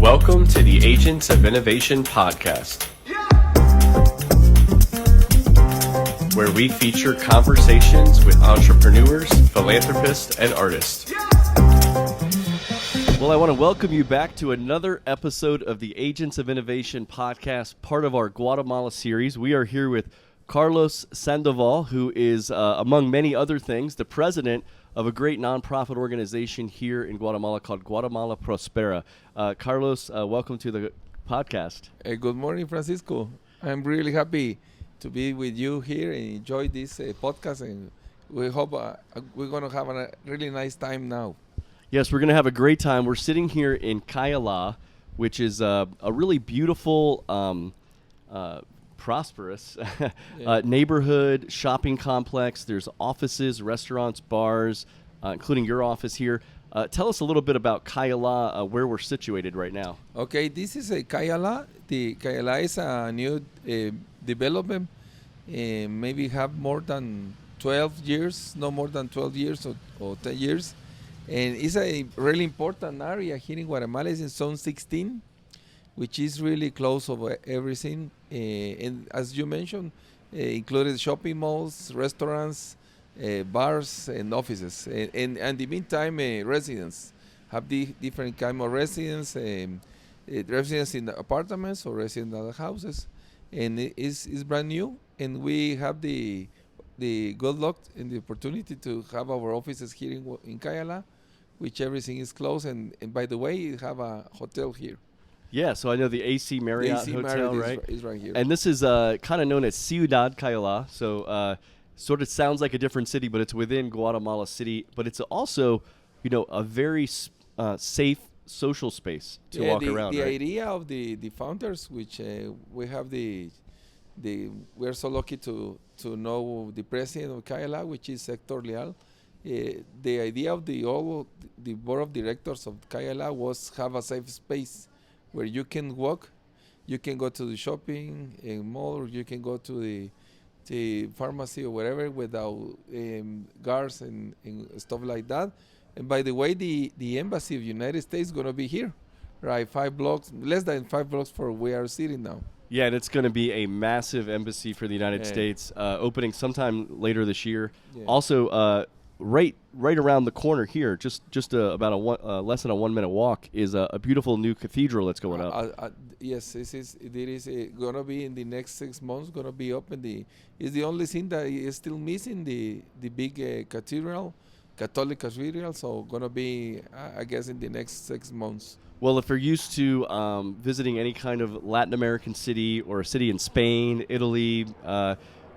Welcome to the Agents of Innovation podcast, where we feature conversations with entrepreneurs, philanthropists, and artists. Well, I want to welcome you back to another episode of the Agents of Innovation podcast, part of our Guatemala series. We are here with Carlos Sandoval, who is, among many other things, the president of a great nonprofit organization here in Guatemala called Guatemala Prospera. Carlos, welcome to the podcast. Good morning, Francisco. I'm really happy to be with you here and enjoy this podcast, and we hope we're going to have a really nice time now. Yes, we're going to have a great time. We're sitting here in Cayala, which is a really beautiful, prosperous neighborhood shopping complex. There's offices, restaurants, bars, including your office here. Tell us a little bit about Cayala, where we're situated right now. Okay, this is a Cayala. The Cayala is a new development. Maybe have more than 12 years, no more than 12 years or 10 years. And it's a really important area here in Guatemala. It's in Zone 16, which is really close over everything. And as you mentioned, included shopping malls, restaurants, bars, and offices. And in the meantime, residents have the different kind of residents, residents in the apartments or residents in the houses. And it's brand new. And we have the good luck and the opportunity to have our offices here in Cayala, which everything is close. And by the way, you have a hotel here. Yeah, so I know the AC Marriott Hotel, right? Is right here. And this is kind of known as Ciudad Cayala, so sort of sounds like a different city, but it's within Guatemala City. But it's also, a very safe social space to walk around. The right? idea of the founders, which we have we're so lucky to know the president of Cayala, which is Héctor Leal. The idea of the board of directors of Cayala was have a safe space where you can walk, you can go to the shopping mall, or you can go to the pharmacy or wherever without guards and stuff like that. And by the way, the embassy of the United States is going to be here, right? Less than 5 blocks from where we are sitting now. Yeah, and it's going to be a massive embassy for the United States, opening sometime later this year. Yeah. Also, right around the corner here, just about less than a 1 minute walk, is a beautiful new cathedral that's going up. Yes, it is going to be in the next 6 months. Going to be open. It's the only thing that is still missing, the big cathedral, Catholic cathedral. So going to be, I guess, in the next 6 months. Well, if you're used to visiting any kind of Latin American city or a city in Spain, Italy,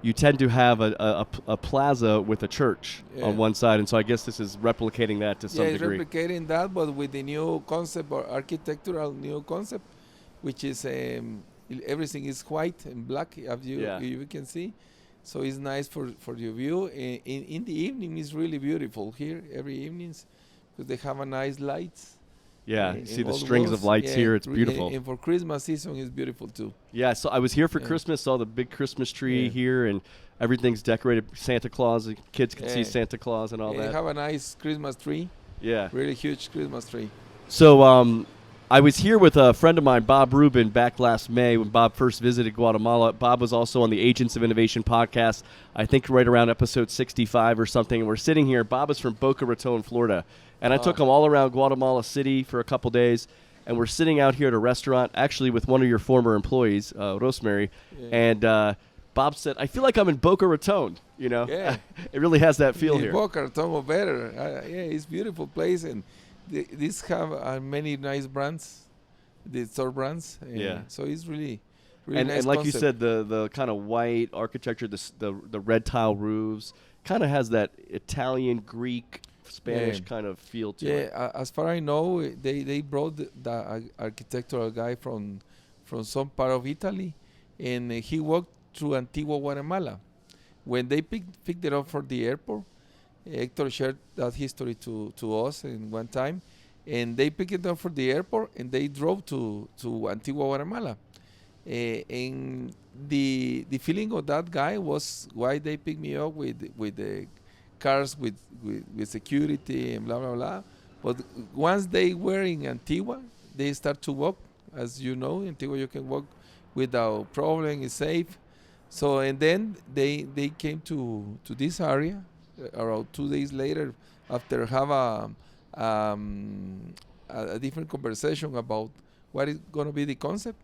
you tend to have a plaza with a church on one side, and so I guess this is replicating that to some degree. Yeah, replicating that, but with the new concept or architectural new concept, which is everything is white and black, as you can see. So it's nice for your view. In the evening, it's really beautiful here every evenings because they have a nice lights. Yeah, you see the strings of lights here. It's beautiful. And for Christmas season, it's beautiful too. Yeah, so I was here for Christmas, saw the big Christmas tree here, and everything's decorated. Santa Claus, the kids can see Santa Claus and all that. They have a nice Christmas tree. Yeah. Really huge Christmas tree. So I was here with a friend of mine, Bob Rubin, back last May when Bob first visited Guatemala. Bob was also on the Agents of Innovation podcast, I think right around episode 65 or something. And we're sitting here. Bob is from Boca Raton, Florida. And I took him all around Guatemala City for a couple days. And we're sitting out here at a restaurant, actually with one of your former employees, Rosemary. Yeah. And Bob said, I feel like I'm in Boca Raton, Yeah. It really has that feel here. Boca Raton or better. It's a beautiful place. And these have many nice brands, the store brands. So it's really nice. And like concept. you said, the kind of white architecture, the red tile roofs, kind of has that Italian, Greek, Spanish kind of feel to it. Yeah, as far as I know, they brought the architectural guy from some part of Italy, and he walked through Antigua, Guatemala. When they picked it up for the airport, Hector shared that history to us in one time, and they picked it up for the airport, and they drove to Antigua, Guatemala. And the feeling of that guy was why they picked me up with the cars with security and blah blah blah. But once they were in Antigua, they start to walk. As you know, in Antigua you can walk without problem. It's safe. So and then they came to this area around 2 days later after have a different conversation about what is going to be the concept.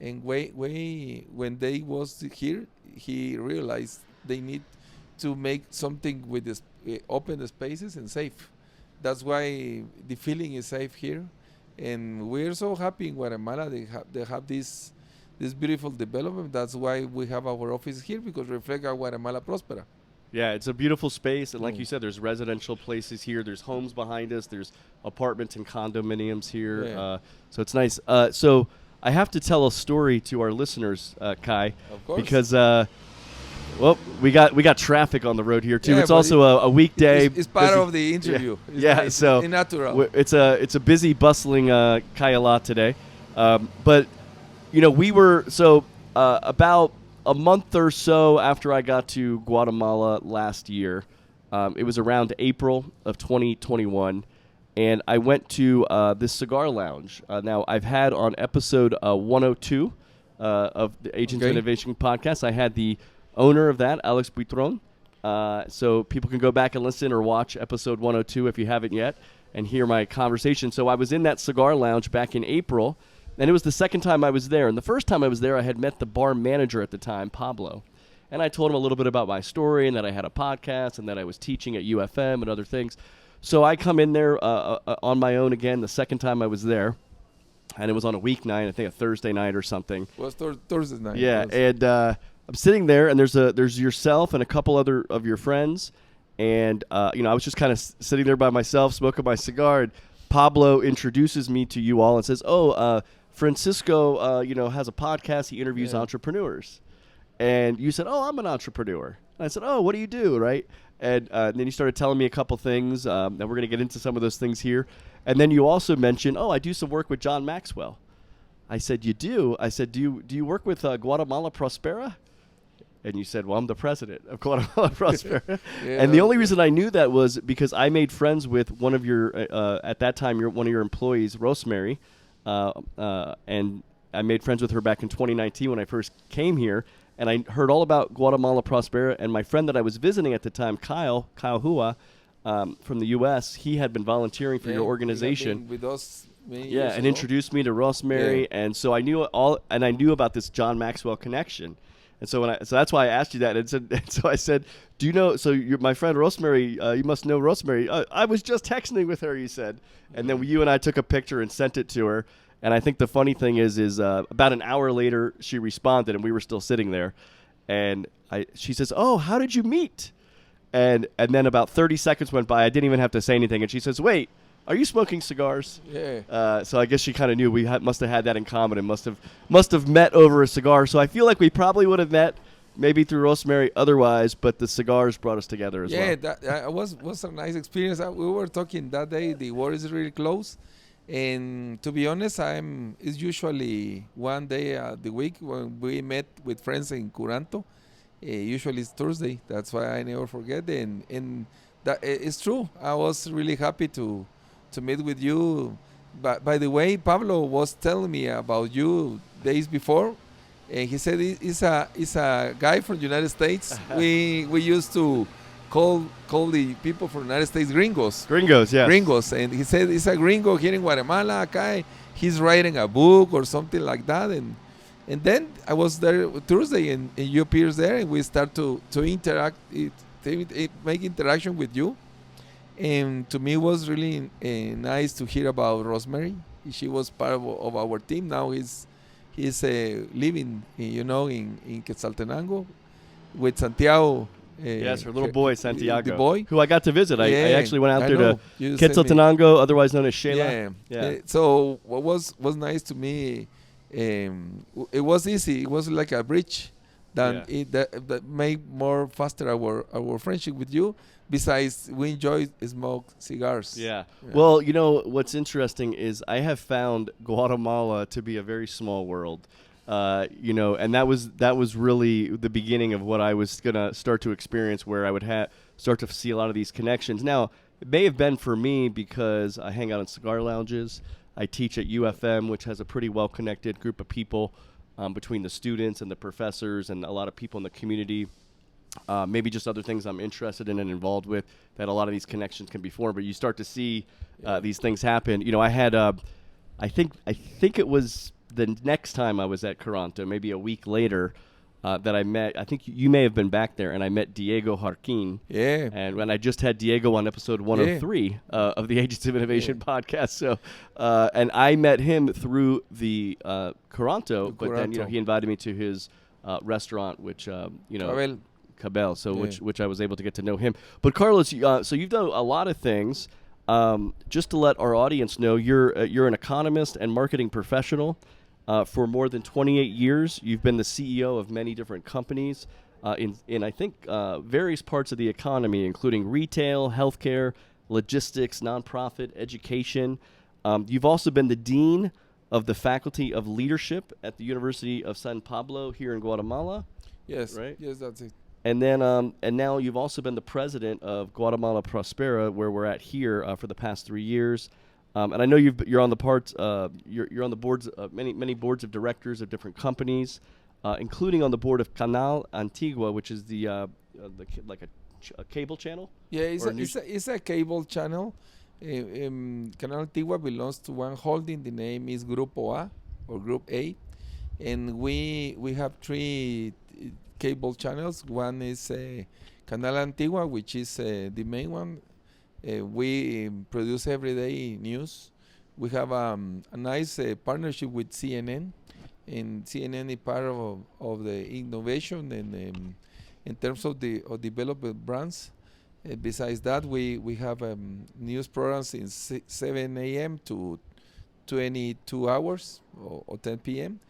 And when they was here, he realized they need to make something with this open spaces and safe. That's why the feeling is safe here, and we're so happy in Guatemala. They have this beautiful development. That's why we have our office here, because reflect our Guatemala Prospera. Yeah, it's a beautiful space, and like you said, there's residential places here. There's homes behind us. There's apartments and condominiums here. Yeah. So it's nice. So I have to tell a story to our listeners, Kai, Of course. because well, we got traffic on the road here too. Yeah, it's but also a weekday. It's part busy- of the interview. It's Yeah, nice. so It's natural. it's a busy, bustling Cayala today, but we were about a month or so after I got to Guatemala last year. It was around April of 2021, and I went to this cigar lounge. Now, I've had on episode 102 of the Agents of Innovation podcast, I had the owner of that, Alex Buitron. So people can go back and listen or watch episode 102 if you haven't yet and hear my conversation. So I was in that cigar lounge back in April, and it was the second time I was there. And the first time I was there, I had met the bar manager at the time, Pablo. And I told him a little bit about my story and that I had a podcast and that I was teaching at UFM and other things. So I come in there on my own again the second time I was there. And it was on a weeknight, I think a Thursday night or something. It was Thursday night. Yeah, Yes. and I'm sitting there, and there's yourself and a couple other of your friends. And, I was just kind of sitting there by myself, smoking my cigar. And Pablo introduces me to you all and says, Francisco, has a podcast. He interviews entrepreneurs. And you said, I'm an entrepreneur. And I said, what do you do, right? And then you started telling me a couple things, and we're going to get into some of those things here. And then you also mentioned, I do some work with John Maxwell. I said, you do? I said, do you work with Guatemala Prospera? And you said, well, I'm the president of Guatemala Prospera. And the only reason I knew that was because I made friends with one of your, at that time, one of your employees, Rosemary. And I made friends with her back in 2019 when I first came here. And I heard all about Guatemala Prospera. And my friend that I was visiting at the time, Kyle Hua, from the U.S., he had been volunteering for your organization. With us and introduced me to Rosemary. And so I knew I knew about this John Maxwell connection. And so so that's why I asked you that. And so I said, do you know, so you're my friend Rosemary, you must know Rosemary. I was just texting with her, you said. And then you and I took a picture and sent it to her. And I think the funny thing is about an hour later, she responded, and we were still sitting there. And she says, how did you meet? And then about 30 seconds went by. I didn't even have to say anything. And she says, wait, are you smoking cigars? Yeah. So I guess she kind of knew we must have had that in common and must have met over a cigar. So I feel like we probably would have met maybe through Rosemary otherwise, but the cigars brought us together as well. Yeah, that was a nice experience. We were talking that day. The war is really close. And to be honest, it's usually one day the week when we met with friends in Curanto. Usually it's Thursday. That's why I never forget. And that it's true. I was really happy to meet with you. But by the way, Pablo was telling me about you days before, and he said he's a guy from the United States. we used to call the people from the United States gringos. Gringos, yeah. Gringos. And he said he's a gringo here in Guatemala. Guy, he's writing a book or something like that. And then I was there Thursday, and you appears there, and we start to interact, make interaction with you. And to me, it was really nice to hear about Rosemary. She was part of our team. Now he's living, in Quetzaltenango with Santiago. Yes, her little boy, Santiago, the boy, who I got to visit. I actually went out there to Quetzaltenango, otherwise known as Shela. Yeah. So what was nice to me, it was easy. It was like a bridge that made more faster our friendship with you. Besides, we enjoy smoke cigars. Yeah. Well, what's interesting is I have found Guatemala to be a very small world. And that was really the beginning of what I was gonna start to experience, where I would start to see a lot of these connections. Now, It may have been for me because I hang out in cigar lounges. I teach at UFM, which has a pretty well-connected group of people between the students and the professors and a lot of people in the community. Maybe just other things I'm interested in and involved with that a lot of these connections can be formed. But you start to see these things happen. You know, I had, I think it was the next time I was at Caranto, maybe a week later, that I met, I think you may have been back there, and I met Diego Jarquin. Yeah. And when I just had Diego on episode 103 of the Agents of Innovation podcast. So, and I met him through the Caranto, but then, you know, he invited me to his restaurant, which, you know, Cabell, so which I was able to get to know him. But Carlos, so you've done a lot of things. Just to let our audience know, you're an economist and marketing professional. For more than 28 years, you've been the CEO of many different companies in I think, various parts of the economy, including retail, healthcare, logistics, nonprofit, education. You've also been the dean of the Faculty of Leadership at the University of San Pablo here in Guatemala. Yes, right? Yes, that's it. And then, and now you've also been the president of Guatemala Prospera, where we're at here for the past 3 years. And I know you're on the you're on the boards of many boards of directors of different companies, including on the board of Canal Antigua, which is like a cable channel. Yeah, it's a cable channel. Canal Antigua belongs to one holding. The name is Grupo A or Group A, and we have three cable channels. One is Canal Antigua, which is the main one. We produce everyday news. We have a nice partnership with CNN, and CNN is part of the innovation and in terms of the development brands. Besides that, we have news programs in 7 a.m. to 22 hours or 10 p.m.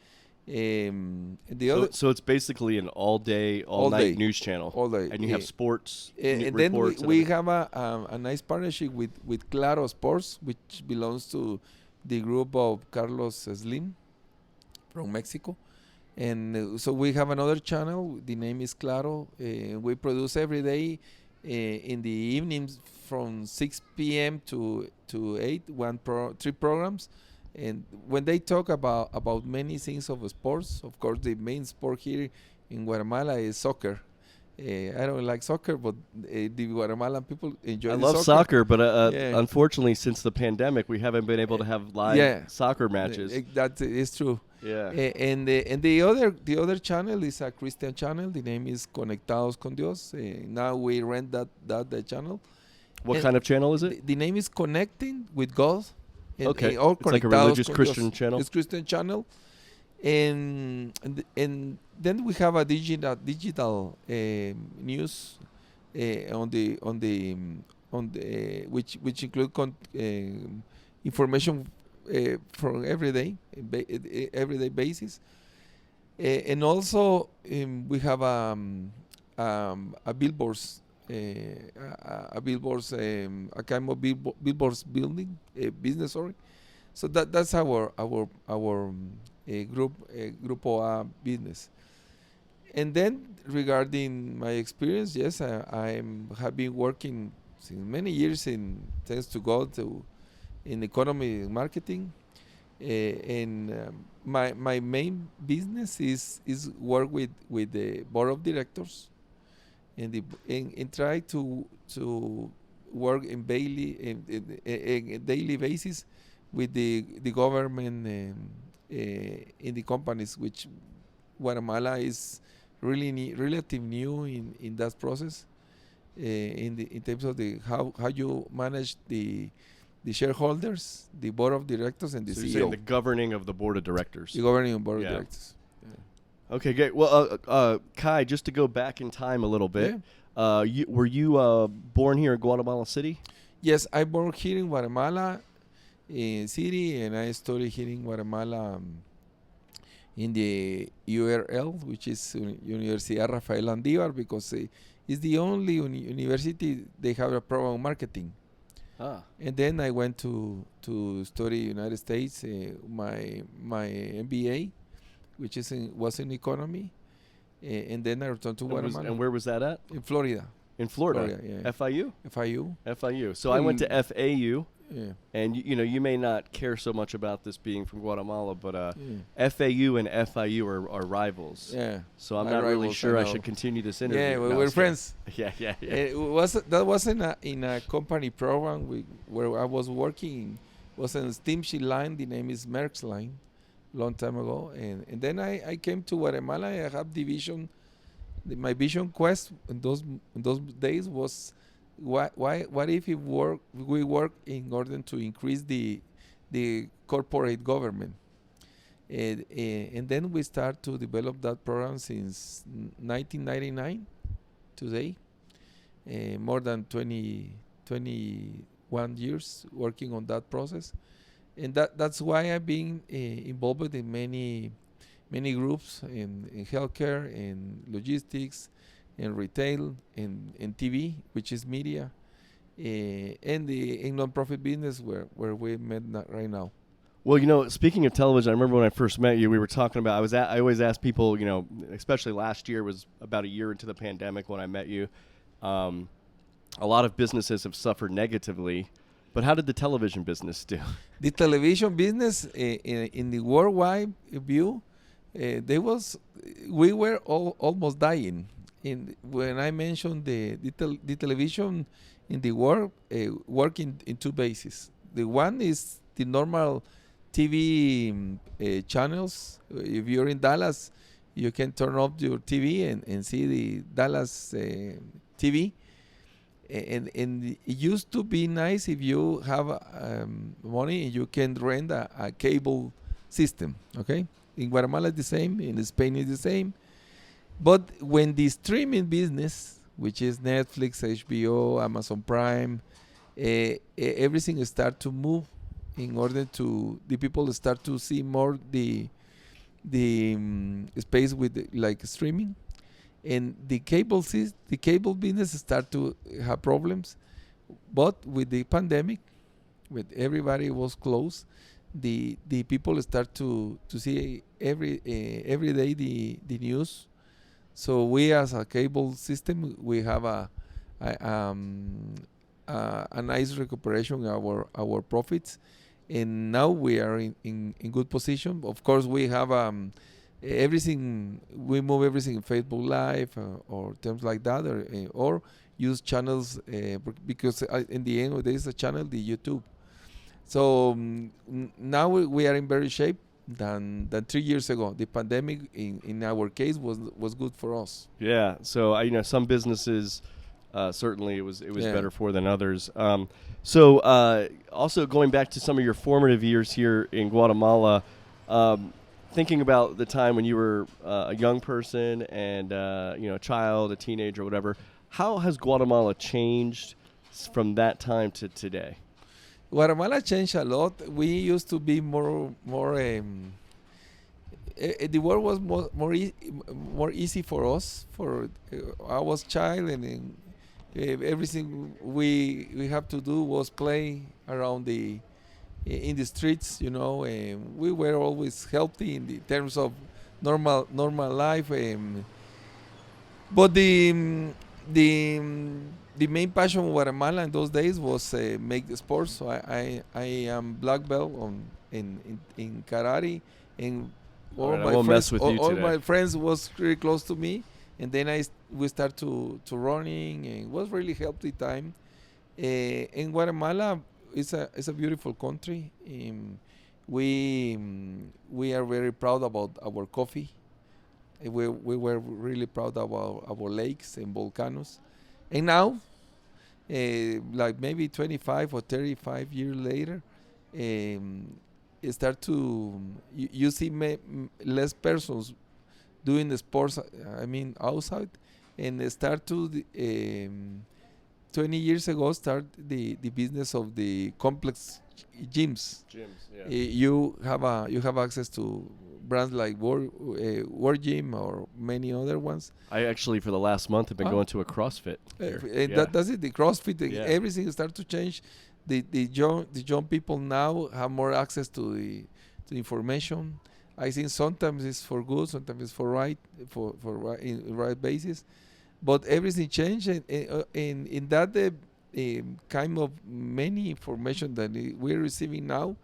So it's basically an all night news channel. All day. And you have sports and then we have a nice partnership with Claro Sports, which belongs to the group of Carlos Slim from Mexico. And so we have another channel. The name is Claro. We produce every day in the evenings from 6 p.m. to 8, 3 programs. And when they talk about many things of sports, of course, the main sport here in Guatemala is soccer. I don't like soccer, but the Guatemalan people enjoy. I love soccer, but unfortunately, since the pandemic, we haven't been able to have live soccer matches. That is true. Yeah. And the other channel is a Christian channel. The name is Conectados con Dios. Now we rent that channel. What kind of channel is it? The name is Connecting with God. Okay, it's like a religious Christian channel. It's Christian channel, and then we have a digital news on the which include information from everyday basis, and also we have a billboards. A kind of billboards building business, sorry. So that's our Grupo A business. And then regarding my experience, yes, I have been working since many years thanks to God in economy and marketing. And my main business is work with the board of directors. And try to work in daily basis with the government in the companies, which Guatemala is really relatively new in that process. In terms of how you manage the shareholders, the board of directors, and the CEO. You're saying the governing of the board of directors. The governing board of directors. Okay, great. Well, Kai, just to go back in time a little bit, were you born here in Guatemala City? Yes, I born here in Guatemala City, and I studied here in Guatemala in the URL, which is Universidad Rafael Andívar, because it's the only university they have a program of marketing. And then I went to study United States, my MBA, which was in economy, and then I returned to Guatemala. And where was that at? In Florida. In Florida. yeah. FIU? FIU. FIU. So I went to FAU. Yeah. And you may not care so much about this being from Guatemala, but Yeah. FAU and FIU are rivals. Yeah. So I'm My not really rivals, sure I know. should continue this interview. Yeah, No, we're I'm just friends. kidding. Yeah. That was in a company program where I was working. Was in a steamship line. The name is Merck's Line, long time ago. And then I came to Guatemala. I have division. My vision quest in those days was what if we work in order to increase the corporate government. And then we start to develop that program since 1999 today. More than 21 years working on that process, and that's why I've been involved in many groups in healthcare, in logistics, in retail, in TV, which is media, and in non-profit business where we met right now. Well, speaking of television, I remember when I first met you, we were talking about, I always ask people, especially last year was about a year into the pandemic when I met you. A lot of businesses have suffered negatively, but how did the television business do? The television business in the worldwide view, we were almost dying. When I mentioned the television in the world, work in two bases. The one is the normal TV channels. If you're in Dallas, you can turn off your TV and see the Dallas TV. And it used to be nice if you have money and you can rent a cable system, okay? In Guatemala it's the same, in Spain it's the same. But when the streaming business, which is Netflix, HBO, Amazon Prime, everything start to move in order to the people start to see more the space with like streaming. And the cable business start to have problems, but with the pandemic, with everybody was closed, the people start to see every day the news. So we as a cable system, we have a nice recuperation our profits, and now we are in good position. Of course, we have everything, we move everything in Facebook Live or things like that, or use channels because in the end there is a channel, the YouTube. So now we are in better shape than 3 years ago. The pandemic in our case was good for us. Yeah. So some businesses certainly it was better for than others. So also going back to some of your formative years here in Guatemala. Thinking about the time when you were a young person and a child, a teenager, whatever, how has Guatemala changed from that time to today? Guatemala changed a lot. We used to be more. The world was more easy for us. I was child, and everything we have to do was play around in the streets, and we were always healthy in the terms of normal life. But the main passion of Guatemala in those days was make the sports. So I am black belt in karate, and all my friends was really close to me. And then we start to running, and it was really healthy time. In Guatemala, it's a beautiful country. We are very proud about our coffee. We were really proud about our lakes and volcanoes. And now, like maybe 25 or 35 years later, you see less persons doing the sports. Outside, and they start to 20 years ago start the business of the complex gyms. Yeah. You have access to brands like World Gym or many other ones. I actually for the last month have been going to a CrossFit. That's it. The CrossFit, everything start to change. The young people now have more access to the information. I think sometimes it's for good, sometimes it's for right basis. but everything changed, and in that kind of many information that we're receiving now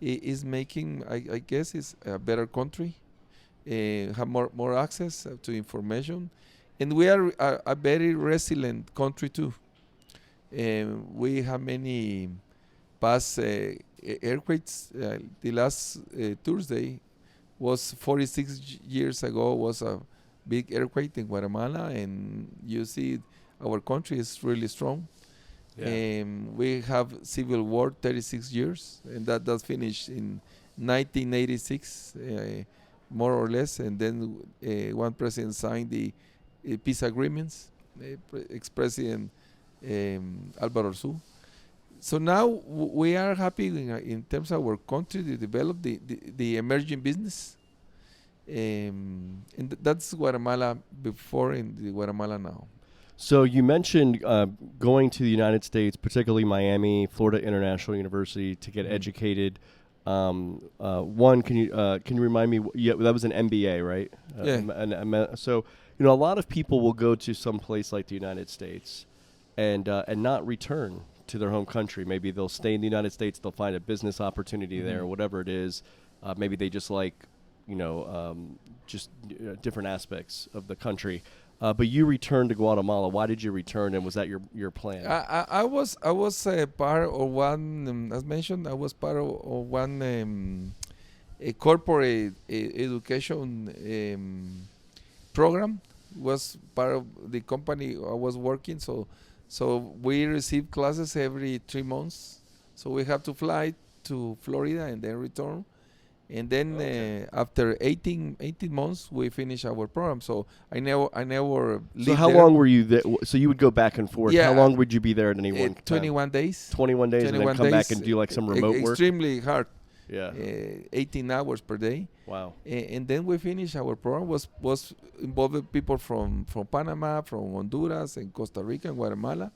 is making, I guess, is a better country, have more access to information, and we are a very resilient country too. We have many past earthquakes. The last Thursday was 46 years ago, was a big earthquake in Guatemala, and you see our country is really strong. Yeah. We have civil war 36 years, and that does finish in 1986, more or less, and then one president signed the peace agreements, ex-president Álvaro Arzú. So now we are happy in terms of our country to develop the emerging business. And that's Guatemala before and the Guatemala now. So you mentioned going to the United States, particularly Miami, Florida International University, to get educated. One, can you remind me? Yeah, that was an MBA, right? Yeah. So a lot of people will go to some place like the United States, and not return to their home country. Maybe they'll stay in the United States. They'll find a business opportunity there, whatever it is. Maybe they just like, different aspects of the country. But you returned to Guatemala. Why did you return, and was that your plan? I was part of one, as mentioned, I was part of one a corporate education program. Was part of the company I was working, so we received classes every 3 months. So we have to fly to Florida and then return. And then after 18 months, we finish our program. So I never So how long were you there? So you would go back and forth. Yeah, How long would you be there at any one time? 21 days. 21 days, and then come back and do like some remote work? Extremely hard. Yeah. 18 hours per day. Wow. And then we finished our program. Was involved people from Panama, from Honduras, and Costa Rica, and Guatemala.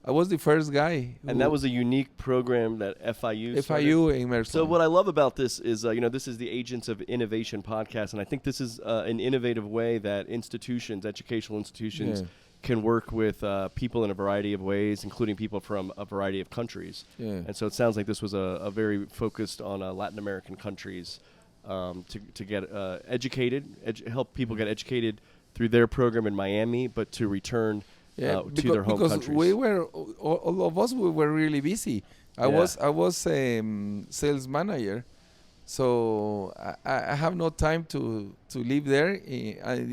I was the first guy. And that was a unique program that FIU started. FIU immersed. So what I love about this is, this is the Agents of Innovation podcast, and I think this is an innovative way that educational institutions, can work with people in a variety of ways, including people from a variety of countries. Yeah. And so it sounds like this was a very focused on Latin American countries to get educated, help people get educated through their program in Miami, but to return to their home countries. Because we were, all of us, we were really busy. I was sales manager, so I have no time to live there. And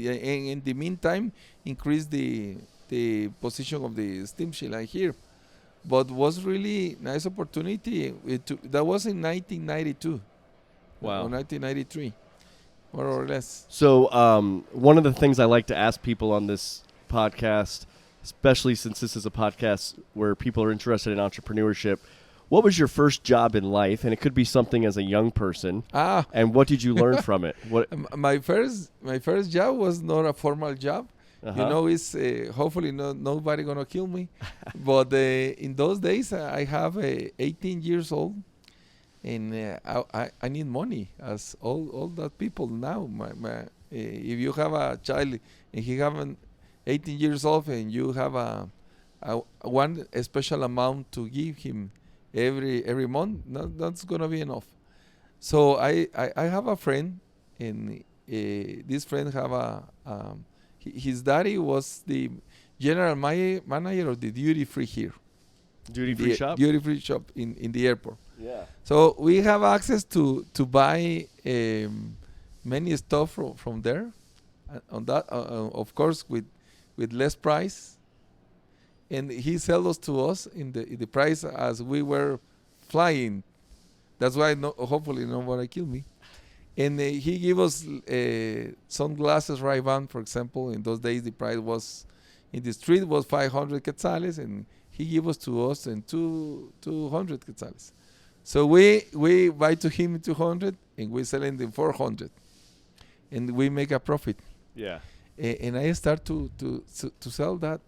in the meantime, increase the position of the steamship line here. But was really nice opportunity. That was in 1992. Wow. Or 1993, more or less. So one of the things I like to ask people on this podcast, especially since this is a podcast where people are interested in entrepreneurship, what was your first job in life? And it could be something as a young person. And what did you learn from it? What? My first job was not a formal job. It's hopefully nobody gonna kill me. But in those days, I have 18 years old, and I need money, as all that people now. If you have a child and he haven't 18 years old, and you have a special amount to give him every month, that's gonna be enough. So I have a friend, and this friend have his daddy was the general manager of the duty free here. Duty free shop? Duty free shop in the airport. Yeah. So we have access to buy many stuff from there. On that, of course, with less price, and he sells us to us in the price as we were flying. That's why hopefully nobody kill me. And he gave us sunglasses, Ray-Ban, for example. In those days, the price was in the street was 500 quetzales, and he gave us to us in 200 quetzales. So we buy to him 200, and we sell in 400, and we make a profit. Yeah. And I start to sell that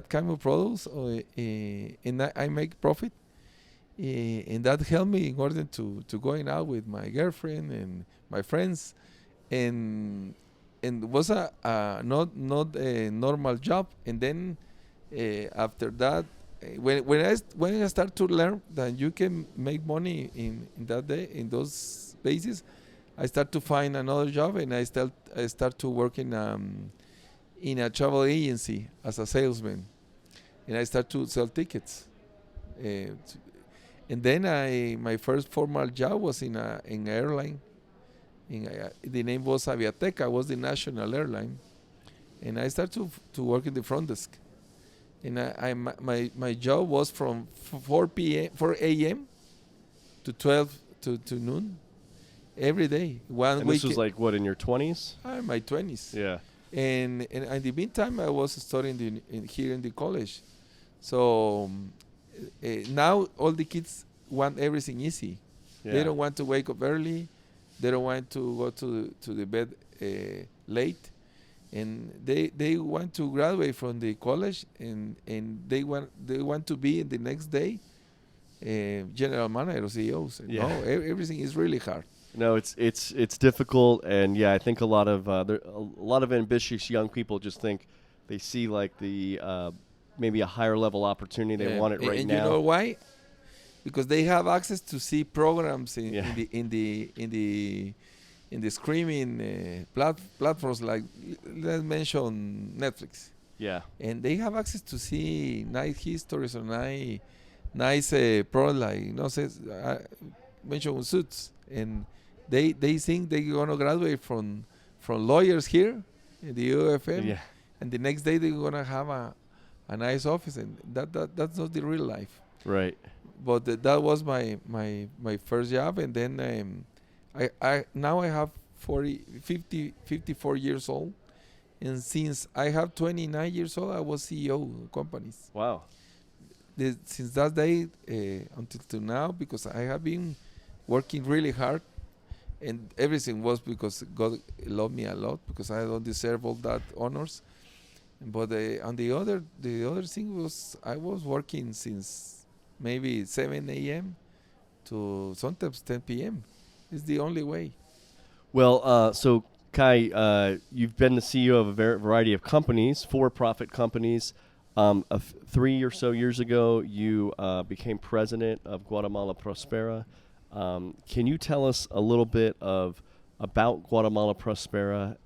kind of products, and I make profit, and that helped me in order to going out with my girlfriend and my friends, and and was a not a normal job. And then after that, when I start to learn that you can make money in that day in those bases, I start to find another job, and I start to work in a travel agency as a salesman, and I start to sell tickets. Uh, and then my first formal job was in an airline. The name was Aviateca, was the national airline, and I started to work in the front desk. And my job was from 4 a.m. to 12 to noon every day. One And week. this was like what, in your 20s? In my 20s. Yeah. And in the meantime, I was studying here in the college. So now all the kids want everything easy. Yeah. They don't want to wake up early. They don't want to go to the bed late, and they want to graduate from the college, and they want to be in the next day general manager or CEOs. Yeah. No, everything is really hard. No, it's difficult, and yeah, I think a lot of ambitious young people just think they see like the maybe a higher level opportunity. They want it right and now. You know why? Because they have access to see programs in the streaming platforms, like let's mention Netflix. Yeah. And they have access to see nice histories or nice programs, like mention Suits, and they think they're gonna graduate from lawyers here in the UFM, Yeah. and the next day they're gonna have a nice office, and that's not the real life. Right. But that was my first job, and then I now I have 54 years old, and since I have 29 years old, I was CEO of companies. Wow. Since that day until to now, because I have been working really hard, and everything was because God loved me a lot, because I don't deserve all that honors. But on the other thing was, I was working since maybe 7 a.m. to sometimes 10 p.m. It's the only way. Well, so Kai, you've been the CEO of a variety of companies, for-profit companies. 3 or so years ago, you became president of Guatemala Prospera. Can you tell us a little bit about Guatemala Prospera,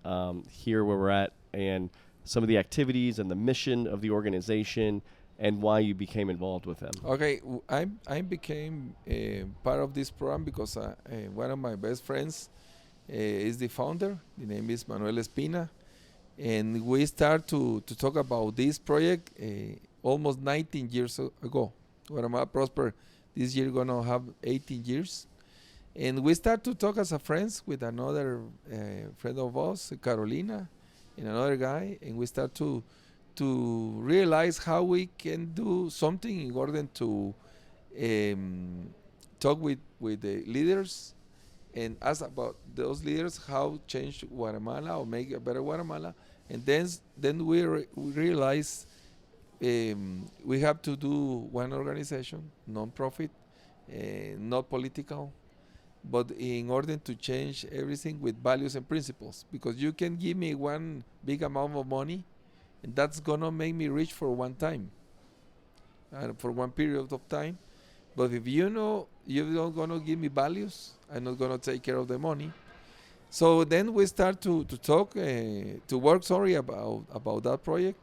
here where we're at, and some of the activities and the mission of the organization, and why you became involved with them? Okay, I became part of this program because one of my best friends is the founder. The name is Manuel Espina, and we start to talk about this project almost 19 years ago. Guatemala Prosper this year gonna have 18 years, and we start to talk as a friends with another friend of us, Carolina, and another guy, and we start to realize how we can do something in order to talk with the leaders and ask about those leaders how change Guatemala or make a better Guatemala. And then we realize we have to do one organization, non-profit, not political, but in order to change everything with values and principles. Because you can give me one big amount of money, and that's gonna make me rich for one time, for one period of time. But if you're not gonna give me values, I'm not gonna take care of the money. So then we start to talk, to work. About that project.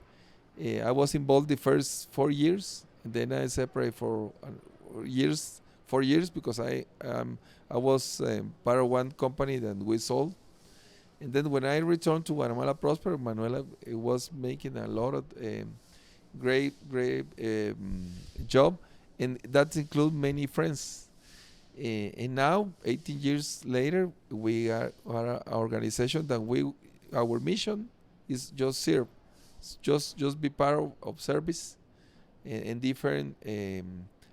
I was involved the first 4 years, and then I separated for 4 years, because I was part of one company that we sold. And then when I returned to Guatemala Prosper, Manuela was making a lot of great job, and that includes many friends. And now, 18 years later, we are an organization that our mission is just serve, just be part of service and different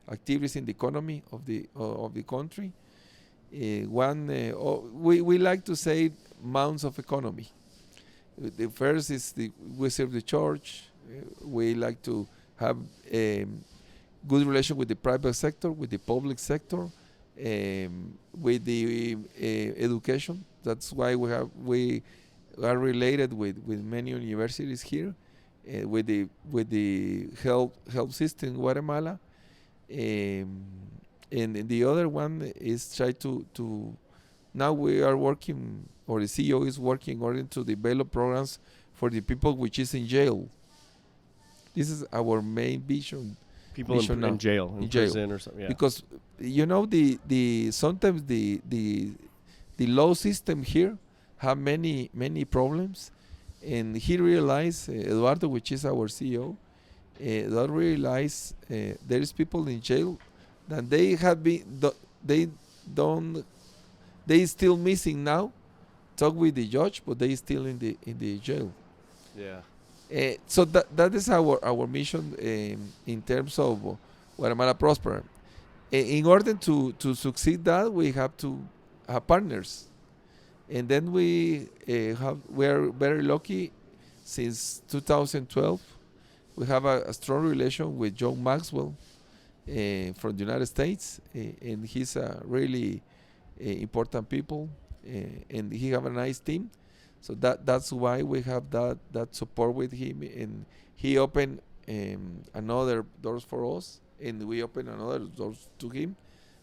activities in the economy of the country. We like to say mounts of economy. The first is we serve the church. We like to have a good relation with the private sector, with the public sector, with the education. That's why we are related with many universities here, with the health system in Guatemala. And the other one is try to now we are working, or the CEO is working in order to develop programs for the people which is in jail. This is our main vision. People in jail, in prison or something. Yeah. Because the sometimes the law system here have many problems, and he realized, Eduardo, which is our CEO, Eduardo realized there is people in jail that they have been they still missing now. Talk with the judge, but they still in the jail. Yeah. So that is our mission in terms of Guatemala Prospera. In order to succeed that, we have to have partners, and then we are very lucky. Since 2012, we have a strong relation with John Maxwell from the United States, and he's a really important people, and he have a nice team. So that's why we have that support with him, and he opened another doors for us, and we open another doors to him.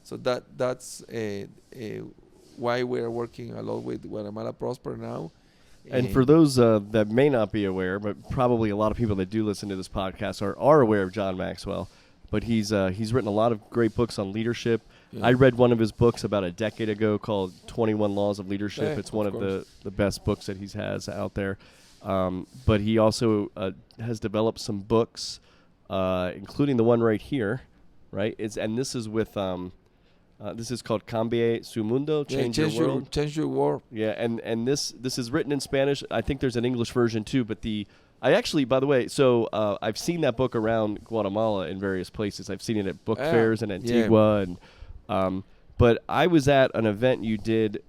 So that's why we are working a lot with Guatemala Prosper now. And for those that may not be aware, but probably a lot of people that do listen to this podcast are aware of John Maxwell. But he's written a lot of great books on leadership. Yeah. I read one of his books about a decade ago called 21 Laws of Leadership. Yeah, it's one of the best books that he has out there. But he also has developed some books, including the one right here, right? This is with this is called Cambie su mundo, Change Your World. Change Your World. Yeah, and this is written in Spanish. I think there's an English version too, but I actually, by the way, so I've seen that book around Guatemala in various places. I've seen it at book fairs in Antigua, and but I was at an event you did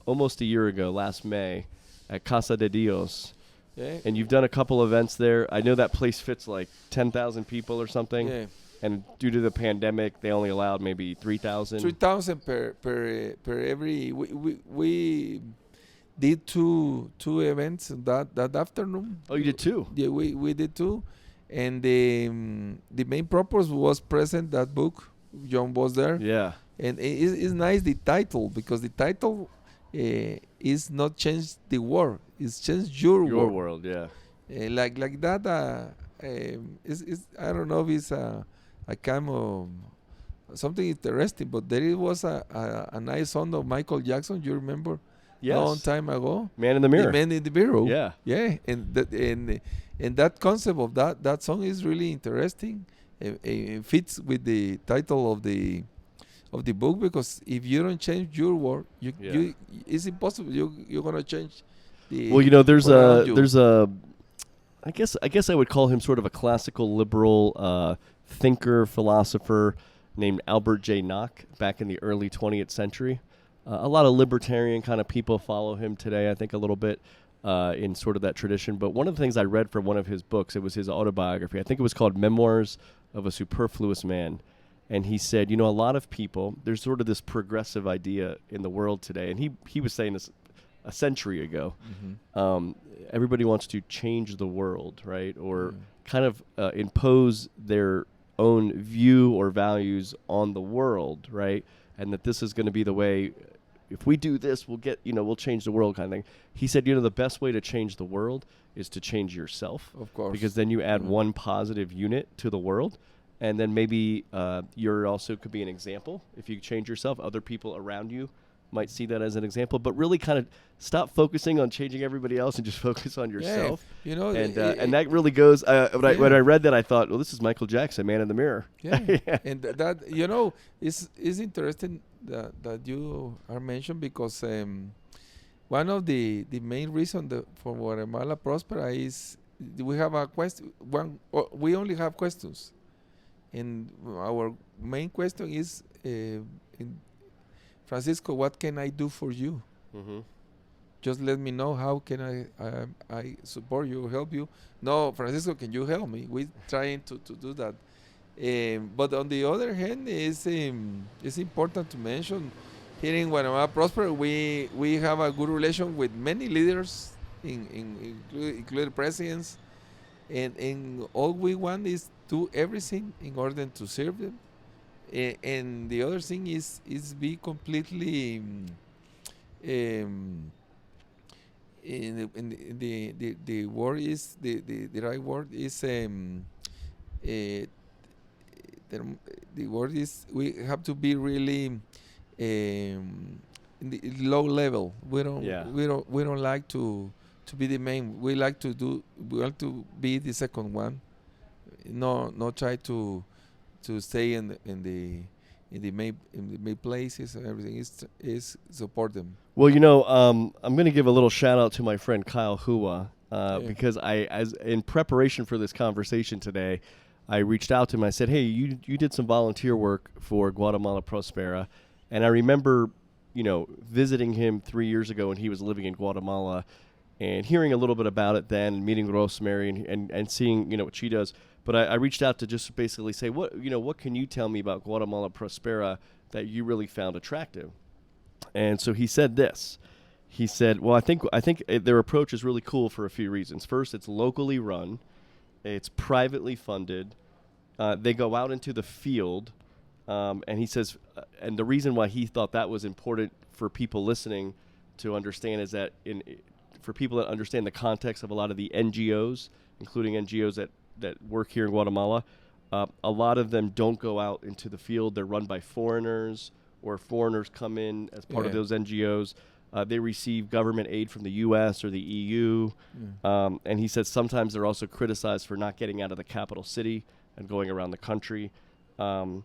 almost a year ago, last May, at Casa de Dios, and you've done a couple events there. I know that place fits like 10,000 people or something. Yeah. And due to the pandemic, they only allowed maybe 3,000. 3,000 per every. We did two events that afternoon. Oh, you did two? Yeah, we did two, and the main purpose was present that book. John was there. Yeah, and it's nice the title, because the title is not change the world; it's change your world. Yeah, like that. Is I don't know if it's a kind of something interesting, but there was a nice song of Michael Jackson. You remember? Yes. A long time ago. Man in the Mirror. The Man in the Mirror. Yeah. Yeah. And that concept of that song is really interesting. It fits with the title of the book, because if you don't change your world, you it's impossible. You're gonna change the. Well, there's a I guess I would call him sort of a classical liberal thinker, philosopher named Albert J. Nock back in the early 20th century. A lot of libertarian kind of people follow him today, I think, a little bit in sort of that tradition. But one of the things I read from one of his books, it was his autobiography. I think it was called Memoirs of a Superfluous Man. And he said, a lot of people, there's sort of this progressive idea in the world today. And he was saying this a century ago. Mm-hmm. Everybody wants to change the world, right? Or kind of impose their own view or values on the world, right? And that this is going to be the way. If we do this, we'll get, we'll change the world, kind of thing. He said, the best way to change the world is to change yourself. Of course. Because then you add one positive unit to the world. And then maybe you're also could be an example. If you change yourself, other people around you might see that as an example. But really kind of stop focusing on changing everybody else and just focus on yourself. Yeah, and that really goes, when I read that, I thought, well, this is Michael Jackson, Man in the Mirror. Yeah. And that, is interesting that you are mentioned, because one of the main reasons for Guatemala Prospera is we have a question. We only have questions, and our main question is, Francisco, what can I do for you? Mm-hmm. Just let me know how can I support you, help you. No, Francisco, can you help me? We're trying to do that. But on the other hand, it's important to mention here in Guatemala Prosper, we have a good relation with many leaders include presidents, and all we want is do everything in order to serve them. And the other thing is be completely um, the word is the right word is uh, the word is we have to be really in the low level. Yeah. We don't like to be the main. We like to do. We want to be the second one. No try to stay in the main places and everything. Is support them. Well, I'm going to give a little shout out to my friend Kyle Hua Yeah. because as in preparation for this conversation today, I reached out to him. I said, "Hey, you did some volunteer work for Guatemala Prospera," and I remember, visiting him 3 years ago when he was living in Guatemala, and hearing a little bit about it then, and meeting Rosemary and seeing what she does. But I reached out to just basically say, what can you tell me about Guatemala Prospera that you really found attractive? And so he said this. He said, "Well, I think their approach is really cool for a few reasons. First, it's locally run, it's privately funded. They go out into the field, and he says, and the reason why he thought that was important for people listening to understand is that for people that understand the context of a lot of the NGOs, including NGOs that work here in Guatemala, a lot of them don't go out into the field. They're run by foreigners, or foreigners come in as part of those NGOs. They receive government aid from the U.S. or the EU. And he says sometimes they're also criticized for not getting out of the capital city and going around the country. And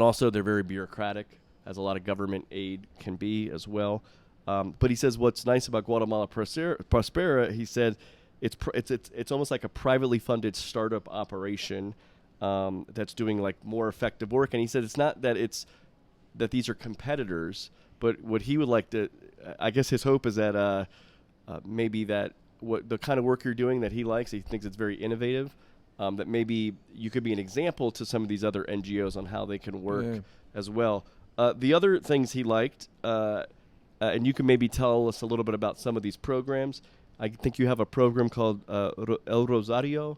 also they're very bureaucratic, as a lot of government aid can be as well. But he says what's nice about Guatemala Prospera, he said, it's almost like a privately funded startup operation that's doing like more effective work. And he said it's not that these are competitors, but what he would like to, I guess his hope is that maybe that what the kind of work you're doing that he likes, he thinks it's very innovative, that maybe you could be an example to some of these other NGOs on how they can work as well. The other things he liked, and you can maybe tell us a little bit about some of these programs. I think you have a program called El Rosario,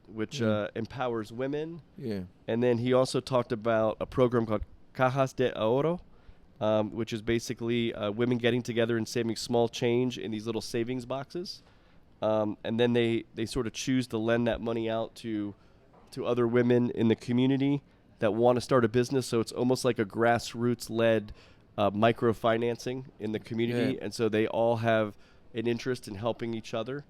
which empowers women. Yeah. And then he also talked about a program called Cajas de Oro, which is basically women getting together and saving small change in these little savings boxes. And then they sort of choose to lend that money out to other women in the community that want to start a business. So it's almost like a grassroots-led microfinancing in the community. And so they all have an interest in helping each other.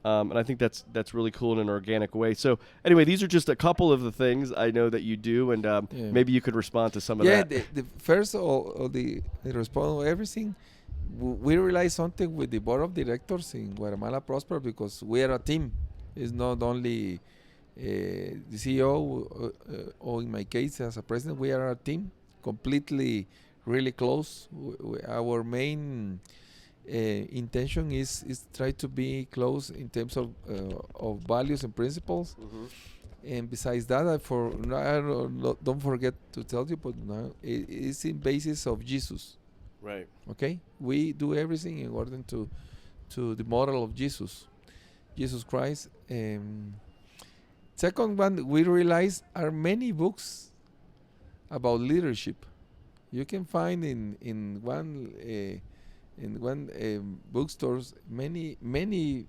And I think that's really cool in an organic way. So anyway, these are just a couple of the things I know that you do, and maybe you could respond to some of that. Yeah, the first of the response to everything, we realized something with the board of directors in Guatemala Prospera, because we are a team. It's not only the CEO or in my case as a president, we are a team, completely really close. Our main intention is try to be close in terms of values and principles. And besides that, don't forget to tell you, but now it's in basis of Jesus. Right. Okay, we do everything in order to the model of Jesus Christ. Second one, we realize are many books about leadership. You can find in one bookstores many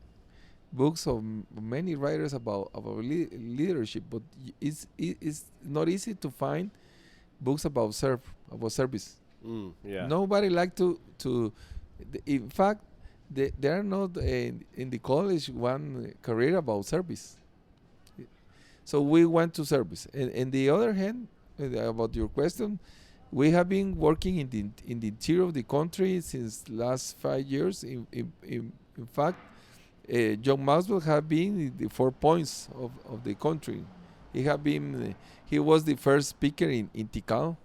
books of many writers about leadership, but it's not easy to find books about service. Nobody like to in fact there are not in the college one career about service, so we went to service. And the other hand, about your question, we have been working in the interior of the country since last 5 years. In fact, John Maxwell have been in the 4 points of the country. He was the first speaker in Tikal.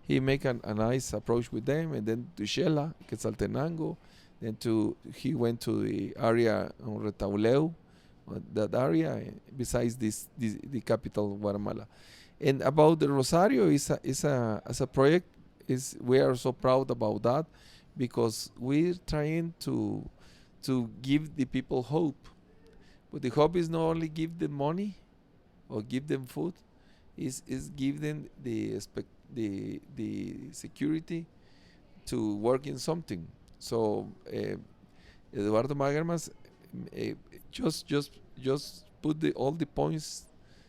He make a nice approach with them, and then to Shela, Quetzaltenango, then he went to the area on Retauleu, that area, besides the capital Guatemala. And about the Rosario is a project, we are so proud about that, because we're trying to to give the people hope. But the hope is not only give them money or give them food, is give them the security to work in something. So Eduardo Magermas just put all the points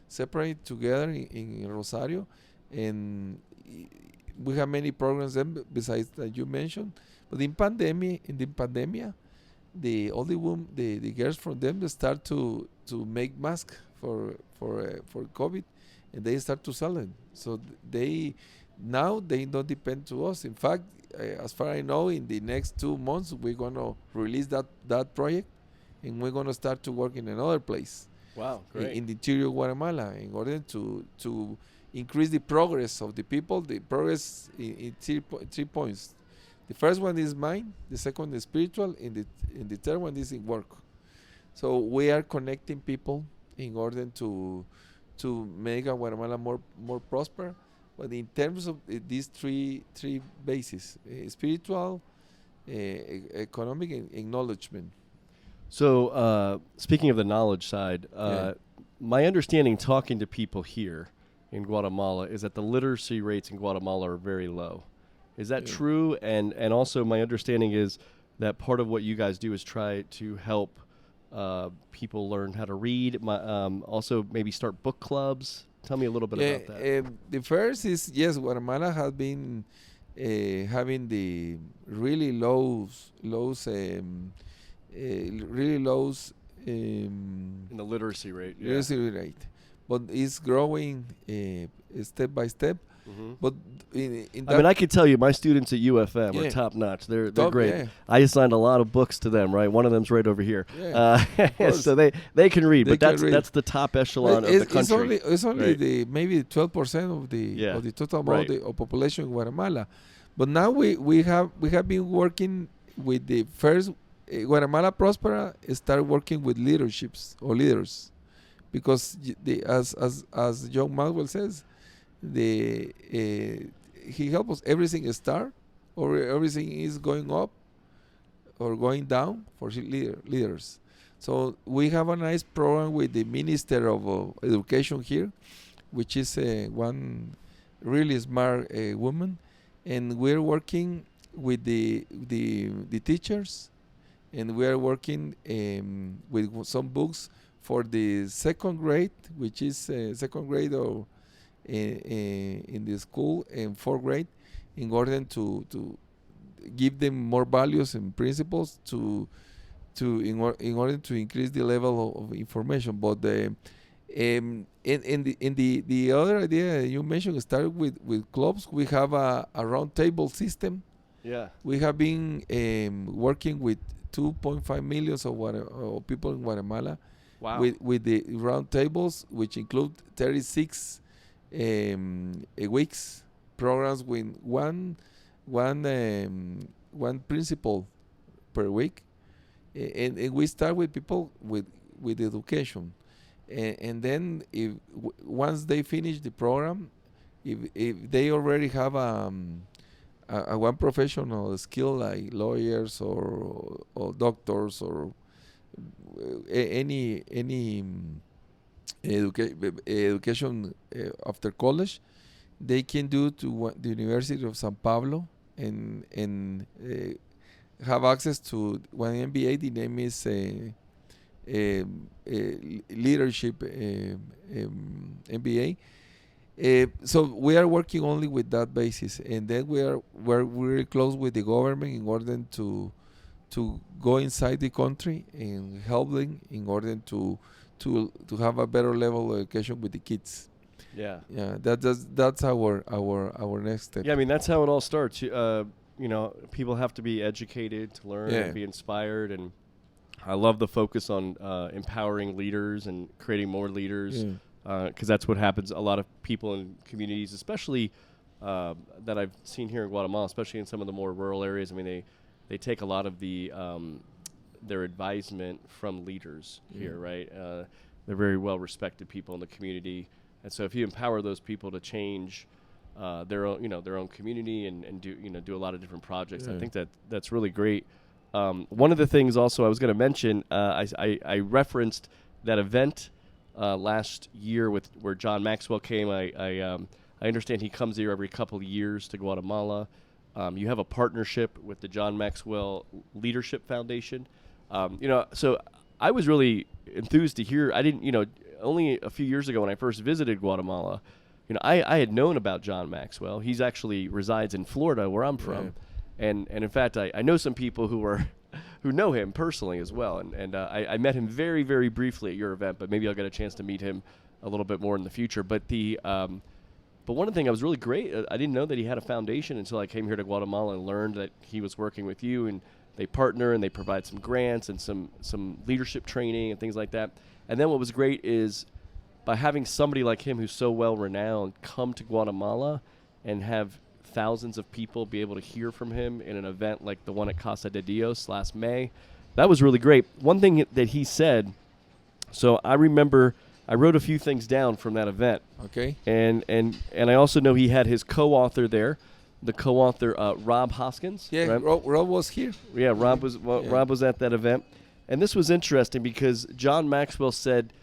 separate together in Rosario, and we have many programs then besides that you mentioned. But in the pandemia, the girls from them they start to make masks for COVID, and they start to sell it. So they don't depend to us. In fact, as far as I know, in the next 2 months we're gonna release that project, and we're gonna start to work in another place. Wow, great. In the interior of Guatemala, in order to increase the progress of the people. The progress in 3 points. The first one is mind, the second is spiritual, and the third one is in work. So we are connecting people in order to make Guatemala more prosper. But in terms of these three bases, spiritual, economic, and acknowledgement. So, speaking of the knowledge side, my understanding talking to people here in Guatemala is that the literacy rates in Guatemala are very low. Is that true? And also my understanding is that part of what you guys do is try to help people learn how to read, also maybe start book clubs. Tell me a little bit about that. The first is, yes, Guatemala has been having the really low In the literacy rate. Yeah. literacy rate, but it's growing step by step. Mm-hmm. But in I mean, I could tell you, my students at UFM are top notch. They're great. Yeah. I assigned a lot of books to them. Right, one of them's right over here. Yeah, so they can read, They but can read. that's the top echelon of the country. It's only right. the maybe 12% of the total amount of population in Guatemala. But now we have been working with the first Guatemala Prospera started working with leaderships or leaders, because as John Maxwell says, he helps us. Everything start or everything is going up or going down for leaders. So we have a nice program with the Minister of Education here, which is one really smart woman, and we're working with the teachers, and we are working with some books for the second grade, which is second grade or in the school, and fourth grade, in order to give them more values and principles in order to increase the level of information. But the other idea you mentioned started with clubs. We have a round table system. Yeah. We have been working with 2.5 million of people in Guatemala. Wow. With the round tables, which include 36 weeks programs with one principal per week, and we start with people with education, and then once they finish the program, if they already have a one professional skill like lawyers or doctors or any education after college, they can do to the University of San Pablo and have access to one MBA. The name is leadership MBA. So we are working only with that basis, and then we're really close with the government in order to go inside the country and help them in order to have a better level of education with the kids. Yeah. That's our next step. Yeah, I mean, that's how it all starts. People have to be educated to learn and be inspired, and I love the focus on empowering leaders and creating more leaders, because that's what happens. A lot of people in communities, especially that I've seen here in Guatemala, especially in some of the more rural areas, I mean, they take a lot of their advisement from leaders here, right? They're very well respected people in the community, and so if you empower those people to change their own community and do a lot of different projects, I think that's really great. One of the things also I was going to mention, I referenced that event last year where John Maxwell came. I understand he comes here every couple of years to Guatemala. You have a partnership with the John Maxwell Leadership Foundation. So I was really enthused to hear. I didn't, only a few years ago when I first visited Guatemala, I had known about John Maxwell. He's actually resides in Florida, where I'm from, and in fact, I know some people who know him personally as well. And I met him very, very briefly at your event, but maybe I'll get a chance to meet him a little bit more in the future. But but one thing that was really great, I didn't know that he had a foundation until I came here to Guatemala and learned that he was working with you, and they partner and they provide some grants and some leadership training and things like that. And then what was great is by having somebody like him who's so well renowned come to Guatemala and have thousands of people be able to hear from him in an event like the one at Casa de Dios last May, that was really great. One thing that he said, so I remember I wrote a few things down from that event. Okay. And I also know he had his co-author there, the co-author Rob Hoskins. Yeah, right? Rob was here. Yeah, Rob was at that event. And this was interesting because John Maxwell said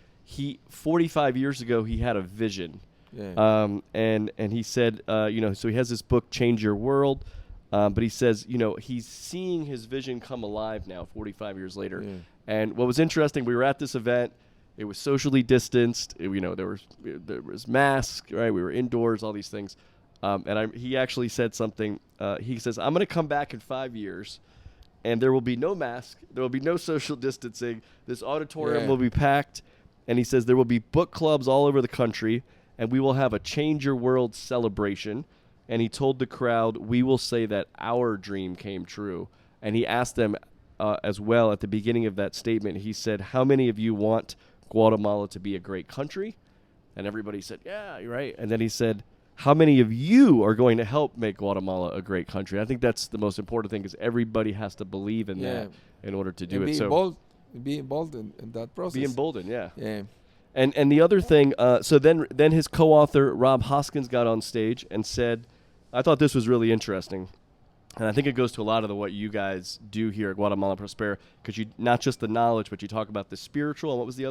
45 years ago he had a vision. Yeah. And he said, so he has this book, Change Your World. But he says, he's seeing his vision come alive now 45 years later. Yeah. And what was interesting, we were at this event. It was socially distanced. There was masks, right? We were indoors, all these things. He actually said something. He says, I'm going to come back in 5 years, and there will be no mask. There will be no social distancing. This auditorium will be packed. And he says there will be book clubs all over the country, and we will have a Change Your World celebration. And he told the crowd, we will say that our dream came true. And he asked them as well at the beginning of that statement, he said, how many of you want Guatemala to be a great country? And everybody said, yeah, you're right. And then he said, how many of you are going to help make Guatemala a great country? I think that's the most important thing, is everybody has to believe in that in order to do it. Be involved in that process. Be emboldened, yeah. Yeah. And the other thing, so then his co-author, Rob Hoskins, got on stage and said, I thought this was really interesting. And I think it goes to a lot of what you guys do here at Guatemala Prospera, because you not just the knowledge, but you talk about the spiritual. And what was the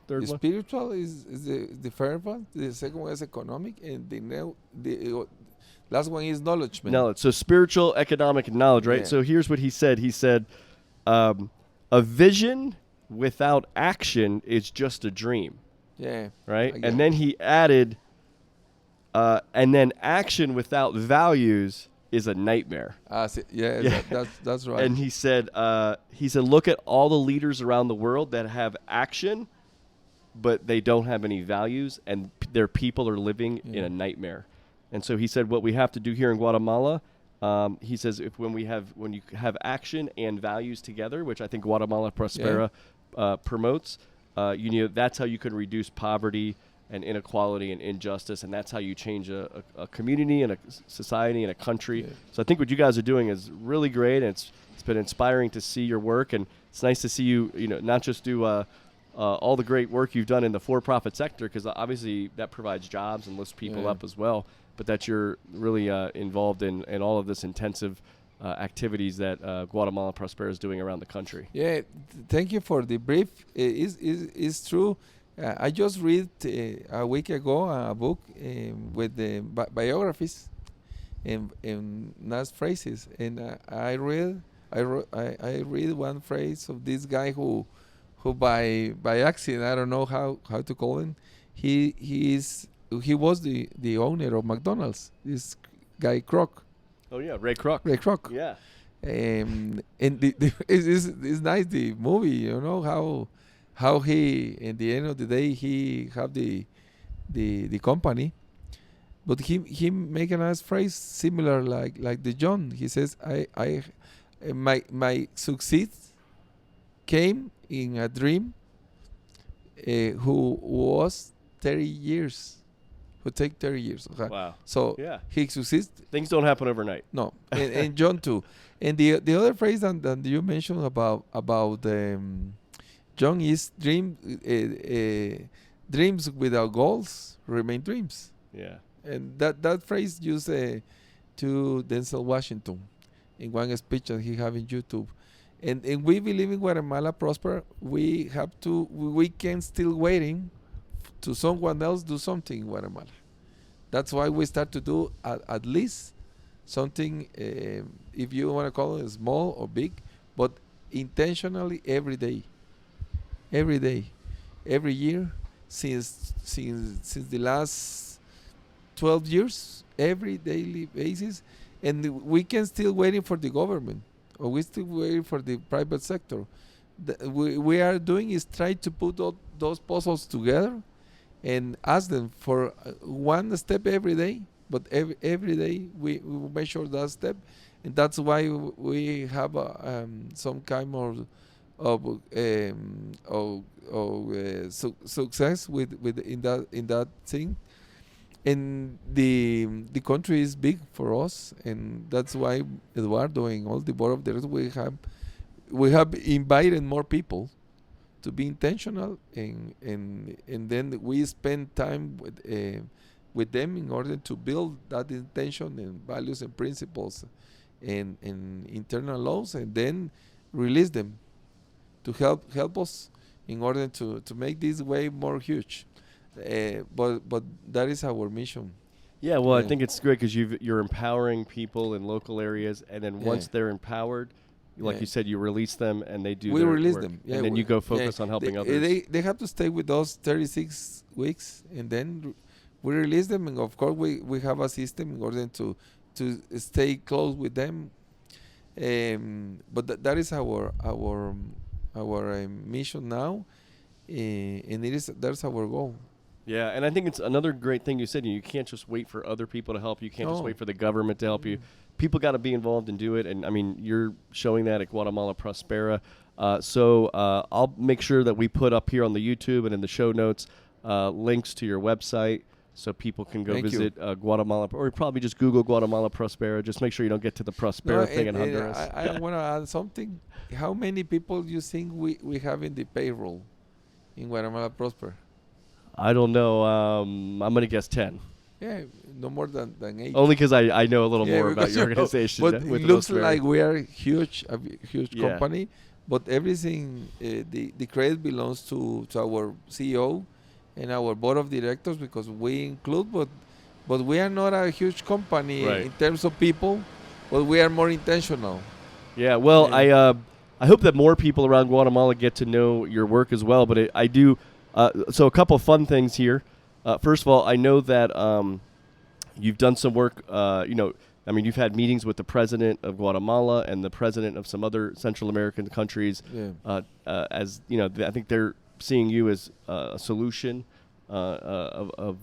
third the one? Spiritual is the first one. The second one is economic, and the last one is knowledge. Knowledge. So spiritual, economic, and knowledge, right? Yeah. So here's what he said. He said, a vision without action is just a dream. Yeah. Right? And then he added, and then action without values is a nightmare. That's right. And he said, look at all the leaders around the world that have action, but they don't have any values, and their people are living in a nightmare. And so he said, what we have to do here in Guatemala, he says, when you have action and values together, which I think Guatemala Prospera promotes, that's how you can reduce poverty and inequality and injustice, and that's how you change a community and a society and a country. Yeah. So I think what you guys are doing is really great, and it's been inspiring to see your work, and it's nice to see you, not just do all the great work you've done in the for-profit sector, because obviously that provides jobs and lifts people up as well, but that you're really involved in all of this intensive activities that Guatemala Prospera is doing around the country. Yeah, thank you for the brief. It's true. I just read a week ago a book with the biographies and nice phrases, and I read one phrase of this guy who by accident, I don't know how to call him, he was the owner of McDonald's. This guy Kroc. Oh yeah, Ray Kroc. Ray Kroc. Yeah. And it's nice, the movie, how he, in the end of the day, he have the company, but he make a nice phrase similar like the John. He says, my success came in a dream, who was 30 years, who take 30 years. Okay? Wow. So he succeeds. Things don't happen overnight. No, and John too. And the other phrase that you mentioned about John is dreams without goals remain dreams. Yeah. And that phrase used to Denzel Washington in one speech that he have in YouTube. and we believe in Guatemala Prosper. We have to. We can still waiting to someone else do something in Guatemala. That's why we start to do at least something, if you want to call it small or big, but intentionally every day, every year, since the last 12 years, every daily basis, and we can still waiting for the government, or we still waiting for the private sector. We are doing is try to put all those puzzles together and ask them for one step every day, but every day we measure that step, and that's why we have some kind of success with in that thing. And the country is big for us, and that's why Eduardo and all the board of directors we have invited more people to be intentional, and then we spend time with them in order to build that intention and values and principles and internal laws, and then release them to help us in order to make this way more huge. But that is our mission. Yeah, well, I think it's great because you're empowering people in local areas, and then once they're empowered, like you said, you release them and they do. We their release work. them, and then you go focus on helping others. They have to stay with us 36 weeks, and then we release them. And of course, we have a system in order to stay close with them. But that is our mission now, and that's our goal. Yeah, and I think it's another great thing you said. You can't just wait for other people to help you. You can't just wait for the government to help you. People got to be involved and do it. And, I mean, you're showing that at Guatemala Prospera. So I'll make sure that we put up here on the YouTube and in the show notes links to your website so people can go visit Guatemala. Or probably just Google Guatemala Prospera. Just make sure you don't get to the Prospera thing in Honduras. I want to add something. How many people do you think we have in the payroll in Guatemala Prosper? I don't know. I'm going to guess 10. Yeah, no more than 8. Only because I know a little more about your organization. But it looks like we are a huge company. But everything, the credit belongs to our CEO and our board of directors, because we include, but we are not a huge company in terms of people, but we are more intentional. Yeah, well, I hope that more people around Guatemala get to know your work as well. But I do. So a couple of fun things here. First of all, I know that you've done some work. You've had meetings with the president of Guatemala and the president of some other Central American countries. Yeah. As you know, I think they're seeing you as a solution of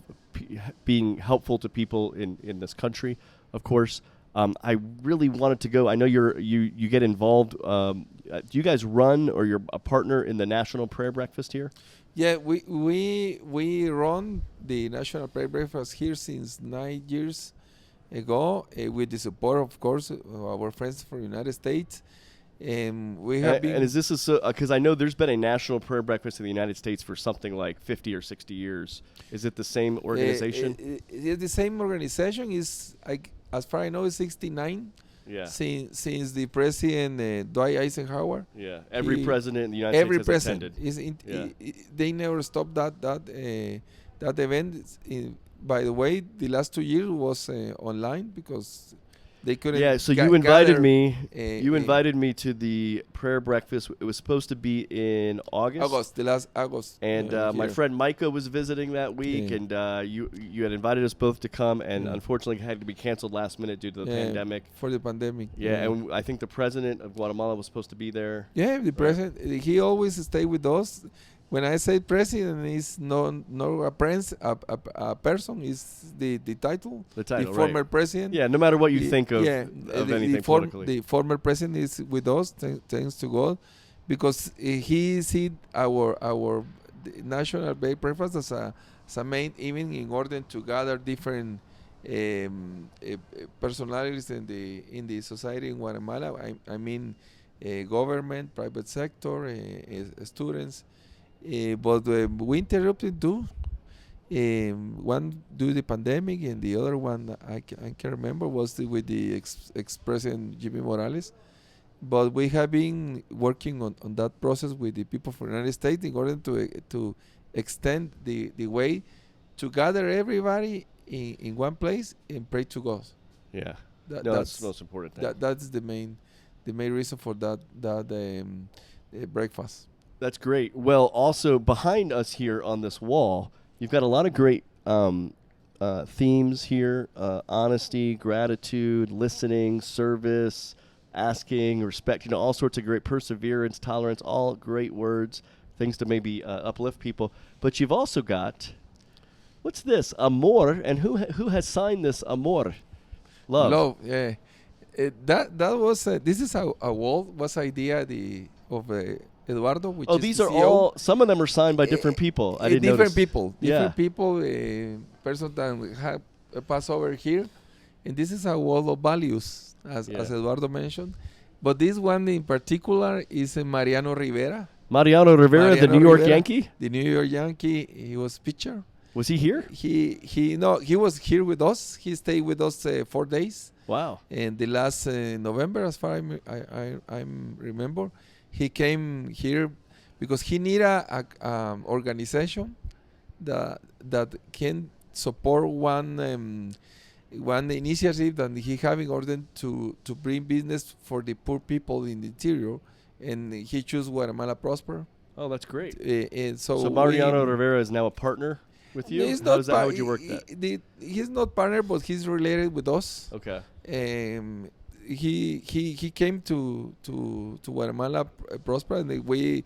being helpful to people in this country. Of course, I really wanted to go. I know you get involved. Do you guys run, or you're a partner in the National Prayer Breakfast here? Yeah, we run the National Prayer Breakfast here since 9 years ago, with the support, of course, of our friends from the United States. We have been. And is this because I know there's been a National Prayer Breakfast in the United States for something like 50 or 60 years. Is it the same organization? It's the same organization. Is as far as I know, it's 69. Yeah. Since the president Dwight Eisenhower. Yeah. Every president in the United States has attended. They never stopped that event. By the way, the last 2 years was online because they couldn't. Yeah. So you invited me. You invited me to the prayer breakfast. It was supposed to be in August. The last August. And my friend Micah was visiting that week, and you had invited us both to come, and unfortunately had to be canceled last minute due to the pandemic. For the pandemic. Yeah, and I think the president of Guatemala was supposed to be there. Yeah, the president. He always stay with us. When I say president, is no a prince, a person is the title. The title, the former president. Yeah, no matter what you think of anything politically. The former president is with us, thanks to God, because he see our National Day Breakfast as a main event in order to gather different personalities in the society in Guatemala. I mean, government, private sector, students. But we interrupted too. One due to the pandemic, and the other one I can't remember was with the ex-president Jimmy Morales. but we have been working on that process with the people from the United States in order to extend the way to gather everybody in one place and pray to God. Yeah. That's That's the most important thing. That's the main reason for that breakfast. That's great. Well, also behind us here on this wall, you've got a lot of great themes here: honesty, gratitude, listening, service, asking, respect. You know, all sorts of great perseverance, tolerance. All great words, things to maybe uplift people. But you've also got, what's this? Amor, and who has signed this amor? Love. Yeah. That was this is a wall was idea of Eduardo, which is these the are CEO. all. Some of them are signed by different people. I didn't notice. Different Yeah. people, person that have passed over here, and this is a wall of values, as Eduardo mentioned. But this one in particular is Mariano Rivera, the Mariano New York Rivera, Yankee. The New York Yankee. He was pitcher. Was he here? He was here with us. He stayed with us 4 days. Wow. And the last November, as far I remember, he came here because he need a organization that can support one initiative that he have in order to bring business for the poor people in the interior, and he chose Guatemala Prospera. Oh, that's great. And so Mariano Rivera is now a partner with you? How would you work that? He's not partner, but he's related with us. Okay. He came to Guatemala Prospera, and we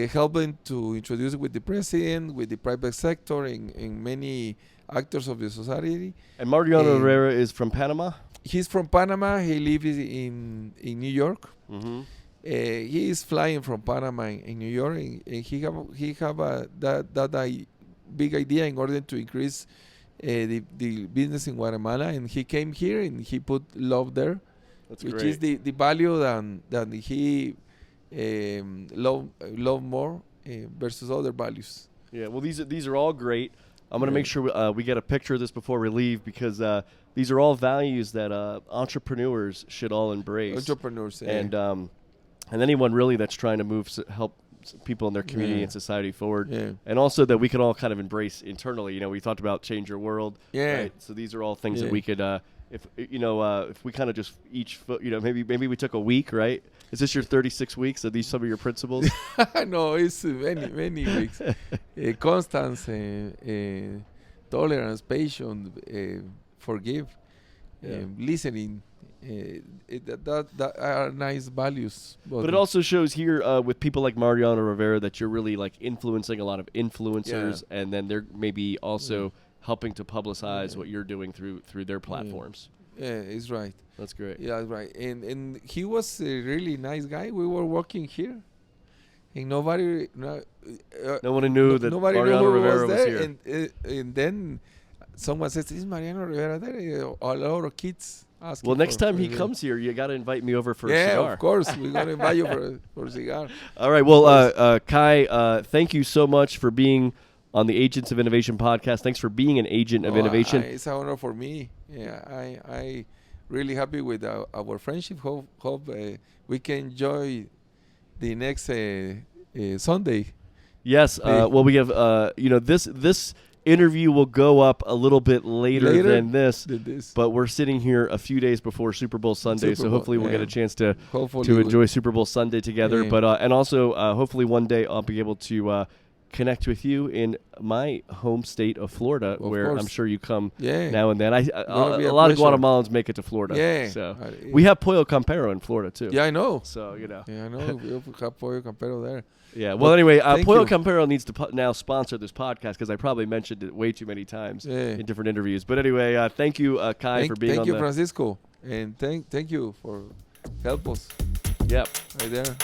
helped him to introduce it with the president, with the private sector, and many actors of the society. And Mariano Rivera is from Panama? He's from Panama. He lives in New York. Mm-hmm. He is flying from Panama in New York, and he have that big idea in order to increase the business in Guatemala, and he came here and he put love there. That's which great. is the value that he love more versus other values. Yeah, well, these are all great. I'm going to make sure we get a picture of this before we leave, because these are all values that entrepreneurs should all embrace. Entrepreneurs, and anyone really that's trying to help people in their community and society forward, and also that we can all kind of embrace internally. You know, we talked about change your world. Right? So these are all things that we could, if we kind of just maybe we took a week, right? Is this your 36 weeks? Are these some of your principles? No, it's many weeks. Constance, tolerance, patience, forgive, listening. That are nice values. But it also shows here with people like Mariano Rivera that you're really like influencing a lot of influencers, and then they're maybe also helping to publicize what you're doing through their platforms. Yeah, it's right. That's great. Yeah, that's right. And he was a really nice guy. We were working here, and no one knew that Mariano Rivera was here. And then someone says, "Is Mariano Rivera there?" A lot of kids. Well, next time he comes here, you got to invite me over for a cigar. Yeah, of course. We're going to invite you for a cigar. All right. Well, Kai, thank you so much for being on the Agents of Innovation podcast. Thanks for being an agent of innovation. It's an honor for me. Yeah, I really happy with our friendship. Hope we can enjoy the next Sunday. Yes. Well, we have, this interview will go up a little bit later than this, but we're sitting here a few days before Super Bowl Sunday, so hopefully we'll get a chance to enjoy Super Bowl Sunday together. But and also hopefully one day I'll be able to connect with you in my home state of Florida, where I'm sure you come now and then. A lot of Guatemalans make it to Florida. Yeah. So we have Pollo Campero in Florida too. Yeah, I know. So Yeah, I know. We have Pollo Campero there. Yeah. Well, anyway, Pollo Campero needs to now sponsor this podcast, because I probably mentioned it way too many times in different interviews. But anyway, thank you, Kai, for being on. Thank you, Francisco, and thank you for help us. Yep. Right there.